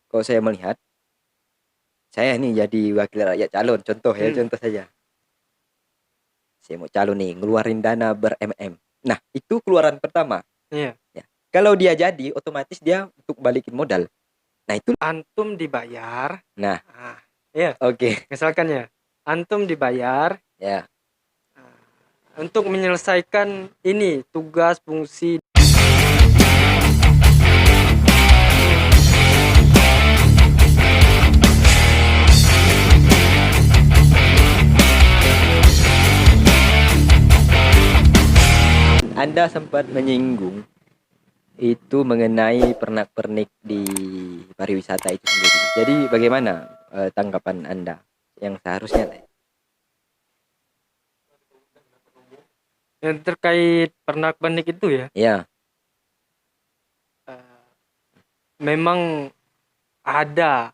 kalau saya melihat, saya ini jadi wakil rakyat calon, contoh ya, Hmm, contoh saja. Saya mau calon nih, ngeluarin dana ber-MM. Nah, itu keluaran pertama. iya. Ya. Kalau dia jadi, otomatis dia untuk balikin modal. Nah, itu. Antum dibayar. Nah, Ah, iya. oke. Misalkan ya, antum dibayar Ya, ah, untuk menyelesaikan ini tugas fungsi. Anda sempat menyinggung itu mengenai pernak-pernik di pariwisata itu sendiri. Jadi bagaimana tanggapan Anda yang seharusnya? Yang terkait pernak-pernik itu ya, Ya, eh, memang ada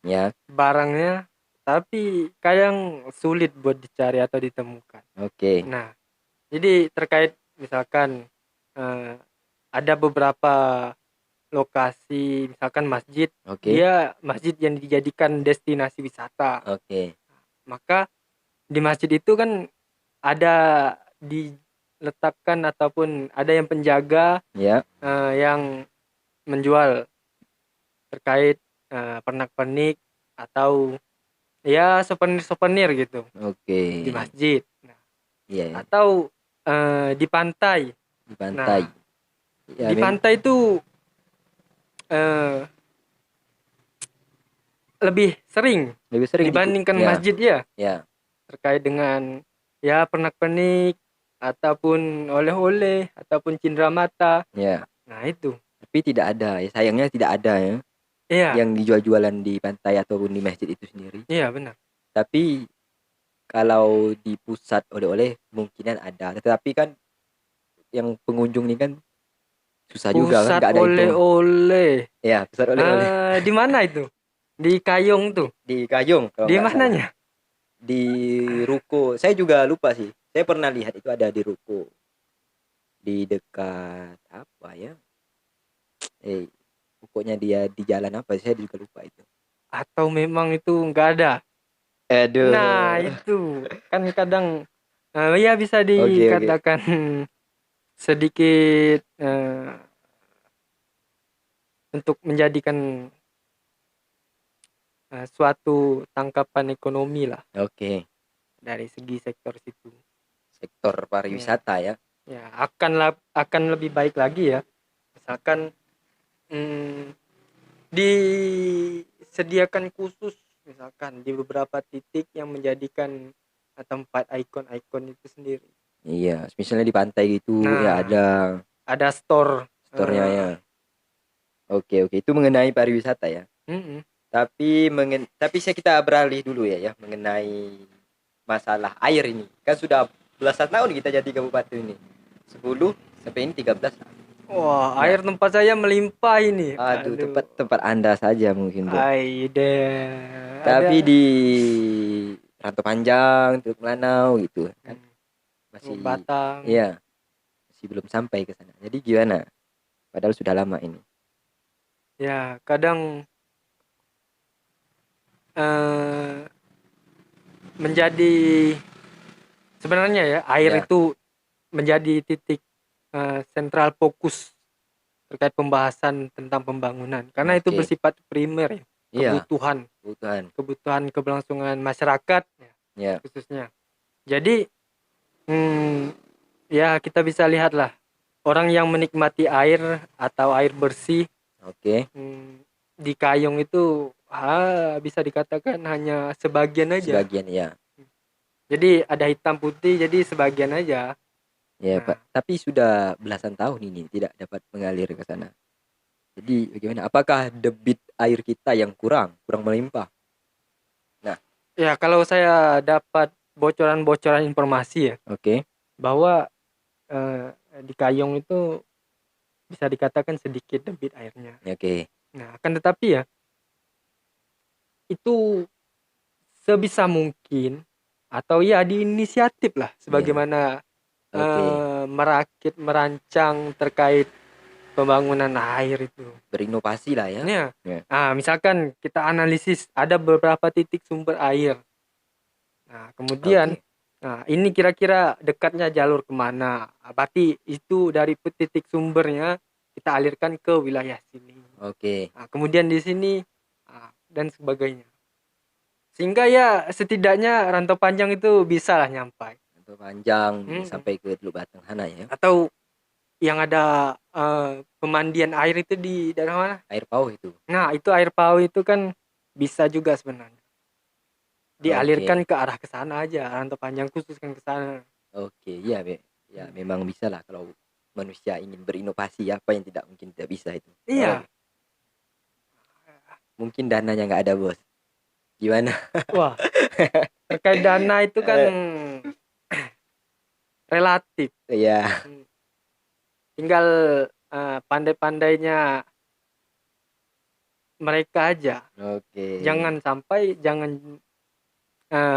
ya, barangnya, tapi kadang sulit buat dicari atau ditemukan. oke, Nah, jadi terkait misalkan eh, ada beberapa lokasi, misalkan masjid, oke, dia masjid yang dijadikan destinasi wisata. oke, Maka di masjid itu kan ada diletakkan ataupun ada yang penjaga ya, yang menjual terkait pernak-pernik atau ya souvenir-souvenir gitu oke, di masjid. Nah, iya, ya, atau di pantai. di pantai. Nah, Ya, di pantai itu eh, lebih sering lebih sering dibandingkan ya, masjid ya, ya, terkait dengan ya pernak-pernik ataupun oleh-oleh ataupun cindera mata. ya. Nah, itu. Tapi tidak ada, ya sayangnya tidak ada ya Iya, yang dijual-jualan di pantai ataupun di masjid itu sendiri. iya benar. Tapi kalau di pusat oleh-oleh kemungkinan ada, tetapi kan yang pengunjung ini kan susah juga kan, Pusat nggak ada info. oleh-oleh. Ya, pusat oleh-oleh Di mana itu? Di Kayong tuh. di Kayong kalau Di nggak salah. mananya? Di Ruko, saya juga lupa sih. Saya pernah lihat itu ada di Ruko, di dekat apa ya? Pokoknya dia di jalan apa? Saya juga lupa itu. Atau memang itu nggak ada? Nah, Aduh. itu kan kadang ya bisa Oke, oke. dikatakan sedikit untuk menjadikan suatu tangkapan ekonomi lah Oke. dari segi sektor situ. Sektor Ya, pariwisata ya. ya akan lebih baik lagi ya. Misalkan mm, disediakan khusus misalkan di beberapa titik yang menjadikan tempat ikon-ikon itu sendiri. Iya, misalnya di pantai gitu ya Nah, ada ada store. store-nya ya. Oke, oke. Itu mengenai pariwisata ya. Mm-mm. Tapi saya kita beralih dulu ya mengenai masalah air ini. Kan sudah belasan tahun kita jadi kabupaten ini. 10 sampai ini 13 tahun. Wah, Nah, air tempat saya melimpah ini. aduh, tempat Aduh, tempat Anda saja mungkin, Bro. aida ada. Tapi di Rantau Panjang, Teluk Melanau gitu kan masih, Batang. ya, masih belum sampai ke sana. Jadi gimana? Padahal sudah lama ini. Ya, kadang eh, menjadi sebenarnya ya air Ya, itu menjadi titik sentral fokus terkait pembahasan tentang pembangunan karena itu oke. bersifat primer ya, Iya, kebutuhan bukan. kebutuhan keberlangsungan masyarakat ya, Ya, khususnya. Jadi hmm, ya kita bisa lihatlah orang yang menikmati air atau air bersih oke. di Kayong itu bisa dikatakan hanya sebagian aja. Sebagian ya. Jadi ada hitam putih jadi sebagian aja. Ya, Pak. Nah, Tapi sudah belasan tahun ini tidak dapat mengalir ke sana. Jadi bagaimana? Apakah debit air kita yang kurang melimpah? Nah, ya kalau saya dapat bocoran-bocoran informasi ya oke. bahwa eh, di Kayong itu bisa dikatakan sedikit debit airnya. Oke. Nah, akan tetapi ya itu sebisa mungkin atau ya diinisiatif lah Ya, sebagaimana oke. merakit merancang terkait pembangunan air itu. berinovasi lah ya. Ya. Ya. Misalkan kita analisis ada beberapa titik sumber air. Nah, kemudian Oke. ini kira-kira dekatnya jalur kemana? Berarti itu dari titik sumbernya kita alirkan ke wilayah sini. Oke. Kemudian di sini dan sebagainya. Sehingga ya setidaknya rantau panjang itu bisa lah nyampai. Untuk panjang Hmm. sampai ke Teluk Batang sana ya. Atau yang ada pemandian air itu di daerah mana? Air pauh itu. Nah, itu air pau itu kan bisa juga sebenarnya. Dialirkan Oke. ke arah ke sana aja, rantau panjang khusus kan ke sana. Oke, iya, ya memang bisa lah kalau manusia ingin berinovasi, apa yang tidak mungkin tidak bisa itu. Oh, Iya. mungkin dananya nggak ada, Bos. Gimana? Wah, terkait dana itu kan relatif. Iya. Tinggal pandai-pandainya mereka aja. Oke. Jangan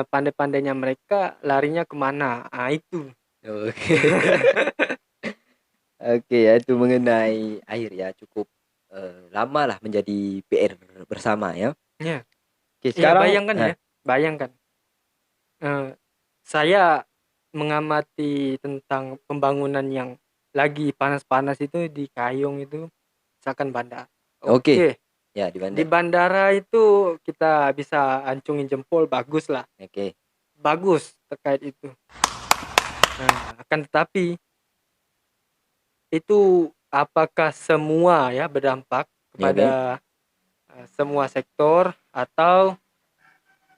pandai-pandainya mereka larinya kemana. Itu. Oke. Oke, ya itu mengenai air ya cukup lama lah menjadi PR bersama ya. Ya. Oke, Ya sekarang bayangkan ya, bayangkan. Saya mengamati tentang pembangunan yang lagi panas-panas itu di Kayong itu, misalkan bandara. Oke. Oke, Ya di di bandar. bandara itu kita bisa ancungin jempol, bagus lah, Oke. bagus terkait itu. Akan tetapi itu apakah semua ya berdampak Ya, Be. kepada semua sektor atau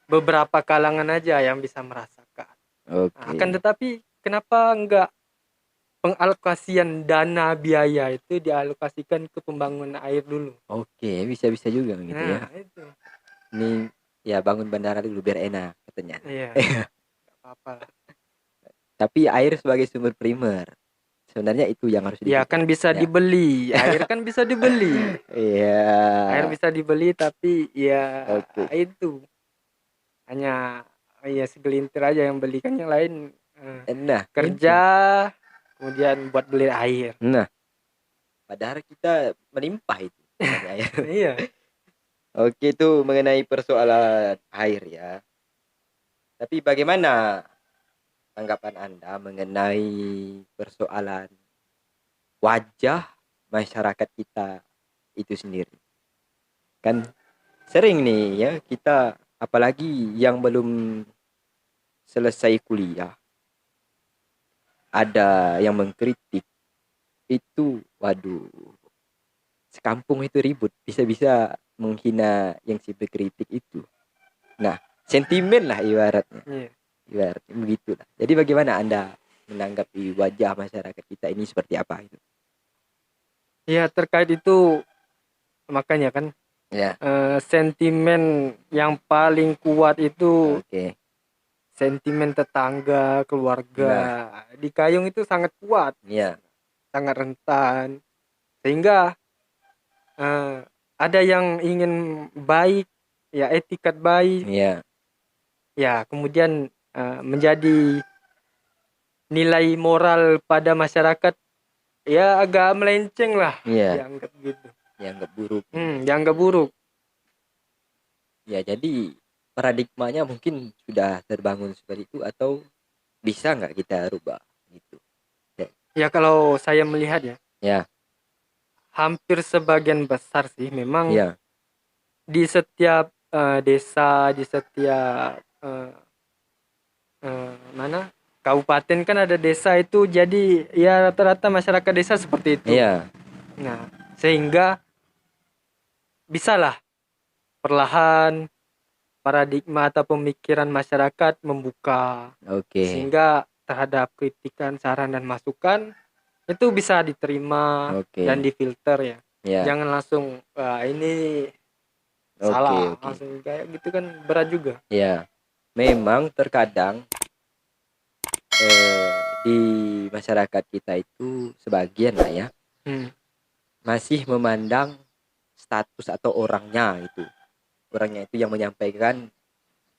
beberapa kalangan aja yang bisa merasakan. Akan Oke. tetapi kenapa enggak pengalokasian dana biaya itu dialokasikan ke pembangunan air dulu? Oke, bisa-bisa juga gitu ya. Itu. Ini ya bangun bandara dulu biar enak katanya. Iya. Enggak apa-apa lah. Tapi air sebagai sumber primer. Sebenarnya itu yang harus Ya kan bisa ya. dibeli. Air kan bisa dibeli. Iya. Air bisa dibeli tapi ya Oke. itu hanya segelintir aja yang beli, kan yang lain Nah, kerja kemudian buat beli air. Nah, padahal kita melimpah itu sebenarnya air. Iya. Oke, itu mengenai persoalan air ya. Tapi bagaimana tanggapan Anda mengenai persoalan wajah masyarakat kita itu sendiri? Kan sering nih ya kita, apalagi yang belum selesai kuliah, ada yang mengkritik itu, waduh, sekampung itu ribut, bisa-bisa menghina yang si berkritik itu. Nah, sentimen lah ibaratnya. Iya. Ibaratnya begitulah. Jadi bagaimana Anda menanggapi wajah masyarakat kita ini seperti apa itu? Ya terkait itu makanya kan Ya. sentimen yang paling kuat itu Oke. sentimen tetangga, keluarga. Nah, Di Kayong itu sangat kuat, ya. sangat rentan. Sehingga ada yang ingin baik, ya etikat baik, Ya. ya kemudian menjadi nilai moral pada masyarakat ya agak melenceng lah, Iya. dianggap gitu. Dianggap buruk. Dianggap buruk. Ya, jadi paradigmanya mungkin sudah terbangun seperti itu, atau bisa nggak kita rubah gitu? Ya kalau saya melihat ya, Ya. hampir sebagian besar sih memang Ya. di setiap desa, di setiap mana kabupaten kan ada desa itu, jadi ya rata-rata masyarakat desa seperti itu. Iya. Nah, sehingga bisalah perlahan paradigma atau pemikiran masyarakat membuka, Oke. sehingga terhadap kritikan, saran dan masukan itu bisa diterima Oke. dan difilter ya. Ya. Jangan langsung ini salah, Oke. langsung kayak gitu kan berat juga. Ya. Memang terkadang di masyarakat kita itu sebagian lah ya masih memandang status atau orangnya itu yang menyampaikan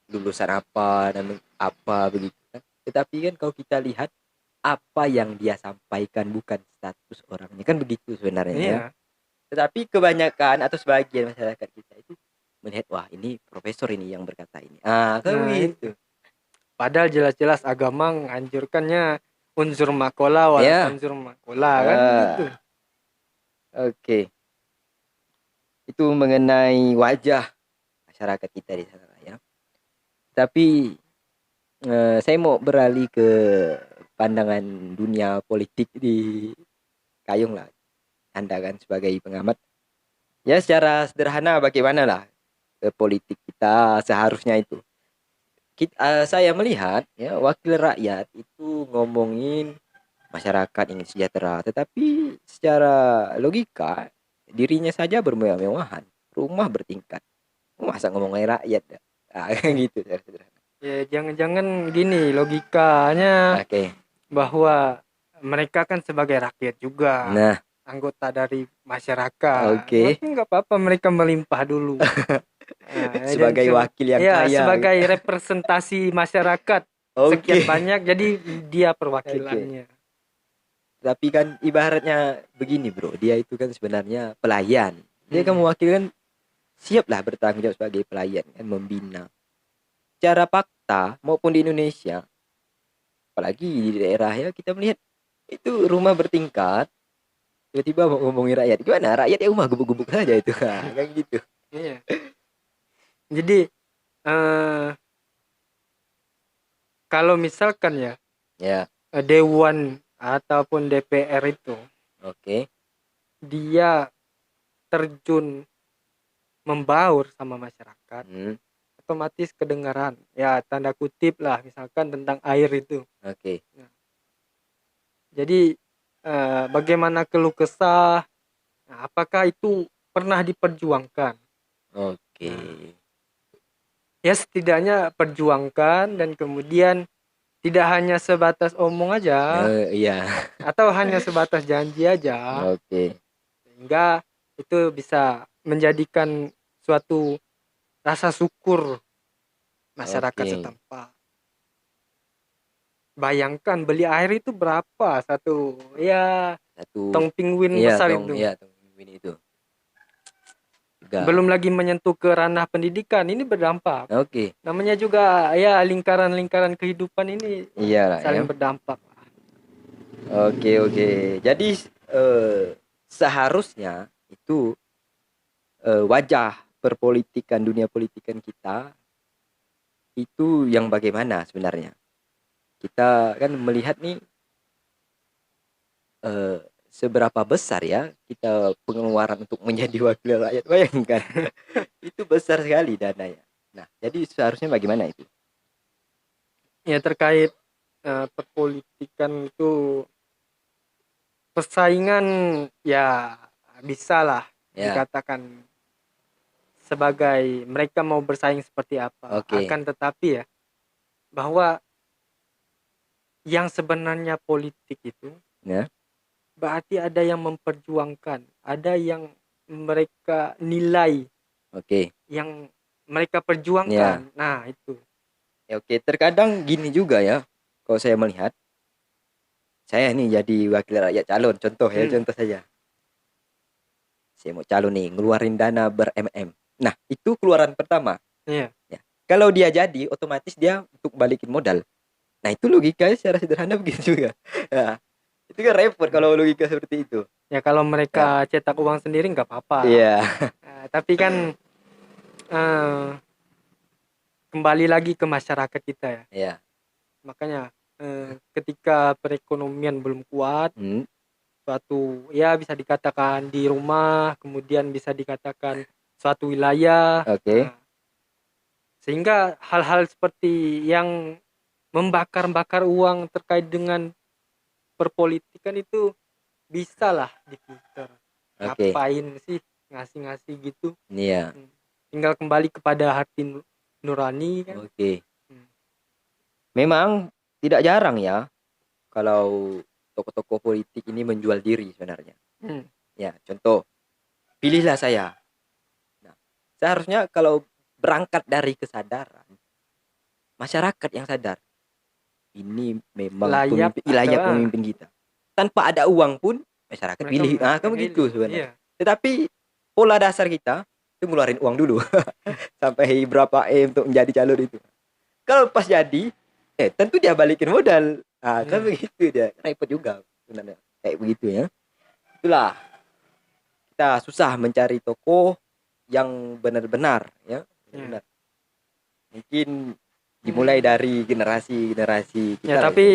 lulusan apa dan apa begitu kan. Tetapi kan kalau kita lihat apa yang dia sampaikan, bukan status orangnya, kan begitu sebenarnya ya. Iya. Tetapi kebanyakan atau sebagian masyarakat kita itu melihat, wah ini profesor ini yang berkata ini. Kan Nah, begitu. padahal jelas-jelas agama menganjurkannya unsur makola wal Ya, tanzur makola kan gitu. ah, oke. Itu mengenai wajah masyarakat kita di sana lah ya. Tapi saya mau beralih ke pandangan dunia politik di Kayung lah. Anda kan sebagai pengamat. Ya secara sederhana bagaimana lah politik kita seharusnya itu. Saya melihat ya wakil rakyat itu ngomongin masyarakat ingin sejahtera, tetapi secara logika dirinya saja bermewah-mewahan, rumah bertingkat. Masa ngomongin rakyat ya? Gitu secara sederhana. Ya jangan-jangan gini logikanya Oke. bahwa mereka kan sebagai rakyat juga, Nah, anggota dari masyarakat. oke. Maka nggak apa-apa mereka melimpah dulu. Nah, dan Sebagai wakil yang ya kaya. sebagai representasi masyarakat Oke. sekian banyak, jadi dia Oke. perwakilannya. Tapi kan ibaratnya begini bro, dia itu kan sebenarnya pelayan. Dia kan Hmm. mewakilkan, siaplah bertanggung jawab sebagai pelayan kan, membina. Secara fakta maupun di Indonesia, apalagi di daerah ya, kita melihat itu rumah bertingkat, tiba-tiba mau ngomongin rakyat. Gimana? Rakyat ya rumah gubuk-gubuk saja itu. Kan gitu. Iya. Jadi kalau misalkan ya Ya, Dewan ataupun DPR itu oke. dia terjun membaur sama masyarakat, Hmm, otomatis kedengaran ya, tanda kutip lah, misalkan tentang air itu. oke. Jadi bagaimana keluh kesah, nah, apakah itu pernah diperjuangkan? Oke. Nah, ya setidaknya perjuangkan, dan kemudian tidak hanya sebatas omong aja Iya. atau hanya sebatas janji aja, Oke. sehingga itu bisa menjadikan suatu rasa syukur masyarakat Oke. setempat. Bayangkan beli air itu berapa, satu ya Satu. tong pinguin Iya, besar tong. itu. Iya, tong ini itu. Juga. Belum lagi menyentuh ke ranah pendidikan, ini berdampak. Oke. Namanya juga ya lingkaran-lingkaran kehidupan ini Iya lah ya. saling berdampak. Oke, oke. Jadi seharusnya itu wajah perpolitikan, dunia politikan kita itu yang bagaimana sebenarnya. Kita kan melihat nih seberapa besar ya kita pengeluaran untuk menjadi wakil rakyat. Bayangkan. Itu besar sekali dananya. Nah, jadi seharusnya bagaimana itu? Ya terkait perpolitikan itu, persaingan ya bisa lah Ya, dikatakan sebagai mereka mau bersaing seperti apa. oke. Akan tetapi ya, bahwa yang sebenarnya politik itu Ya, berarti ada yang memperjuangkan, ada yang mereka nilai, oke. yang mereka Ya, perjuangkan. Nah, itu. ya, oke. Terkadang gini juga ya. Kalau saya melihat, saya nih jadi wakil rakyat calon, contoh ya, contoh saja. Saya mau calon nih, ngeluarin dana ber-MM. Nah, itu keluaran pertama. Iya. Ya. Kalau dia jadi, otomatis dia untuk balikin modal. Nah, itu logikanya secara sederhana begitu juga. Nah, itu kan repot kalau logika seperti itu. Ya kalau Ya, mereka cetak uang sendiri nggak apa-apa. iya, Tapi kan eh, kembali lagi ke masyarakat kita ya. iya. Makanya ketika perekonomian belum kuat, Hmm, suatu ya bisa dikatakan di rumah, kemudian bisa dikatakan suatu wilayah. oke, Nah, sehingga hal-hal seperti yang membakar-bakar uang terkait dengan perpolitikan itu bisa lah difilter. oke. Ngapain sih ngasih-ngasih gitu? Iya, Hmm. Tinggal kembali kepada hati nurani kan. oke. Hmm. Memang tidak jarang ya kalau tokoh-tokoh politik ini menjual diri sebenarnya. Hmm. Ya, contoh, pilihlah saya. Nah, seharusnya kalau berangkat dari kesadaran masyarakat yang sadar, ini memang Layak layak atau pemimpin kita. Tanpa ada uang pun masyarakat Mereka pilih. Nah, kan memilih. begitu sebenarnya. Iya. Tetapi pola dasar kita itu ngeluarin uang dulu sampai berapa untuk menjadi calon itu. Kalau pas jadi, tentu dia balikin modal. Nah, kan Iya. begitu dia. Repot juga sebenarnya. Kayak begitu ya. Itulah kita susah mencari tokoh yang benar-benar ya, Iya. benar. Mungkin dimulai dari generasi kita Ya, lah ya. tapi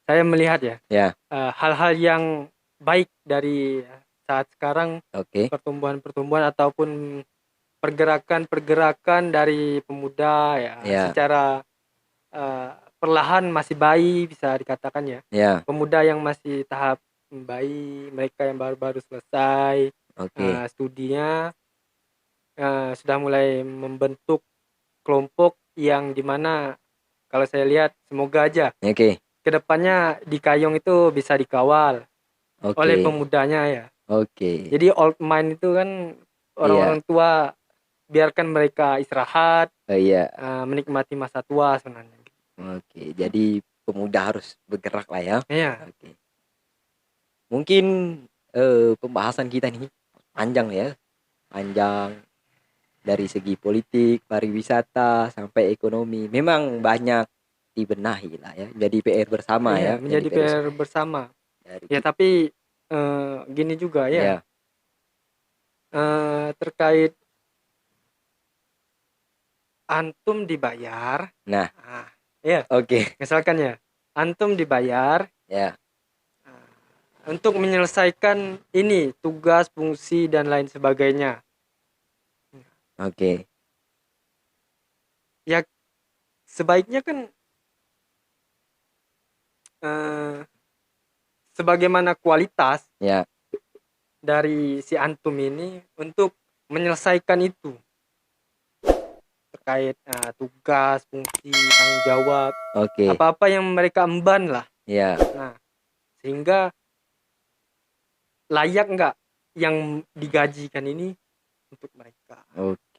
saya melihat ya, Ya, hal-hal yang baik dari saat sekarang, oke. pertumbuhan-pertumbuhan ataupun pergerakan-pergerakan dari pemuda ya, Ya, secara perlahan masih bayi bisa dikatakan ya. ya, Pemuda yang masih tahap bayi, mereka yang baru-baru selesai oke. studinya, sudah mulai membentuk kelompok yang dimana kalau saya lihat semoga aja Oke. kedepannya di Kayong itu bisa dikawal oleh Oke. pemudanya ya. Oke. Jadi old mind itu kan Iya. orang-orang tua, biarkan mereka istirahat, Oh, iya. menikmati masa tua sebenarnya. Oke. Jadi pemuda harus bergerak lah ya. Iya. Oke. Mungkin pembahasan kita nih panjang ya. Panjang dari segi politik, pariwisata sampai ekonomi. Memang banyak dibenahi lah ya. Jadi PR bersama Iya, ya. Jadi menjadi PR PR bersama. dari Ya, kita. tapi gini juga ya, Ya. terkait antum dibayar, Nah, ya, oke. misalkan ya, antum dibayar Ya, untuk menyelesaikan ini tugas, fungsi dan lain sebagainya. oke. Ya, sebaiknya kan sebagaimana kualitas Ya, dari si antum ini untuk menyelesaikan itu terkait tugas, fungsi, tanggung jawab, oke. apa-apa yang mereka emban lah. Ya, Nah, sehingga layak nggak yang digajikan ini untuk mereka. oke.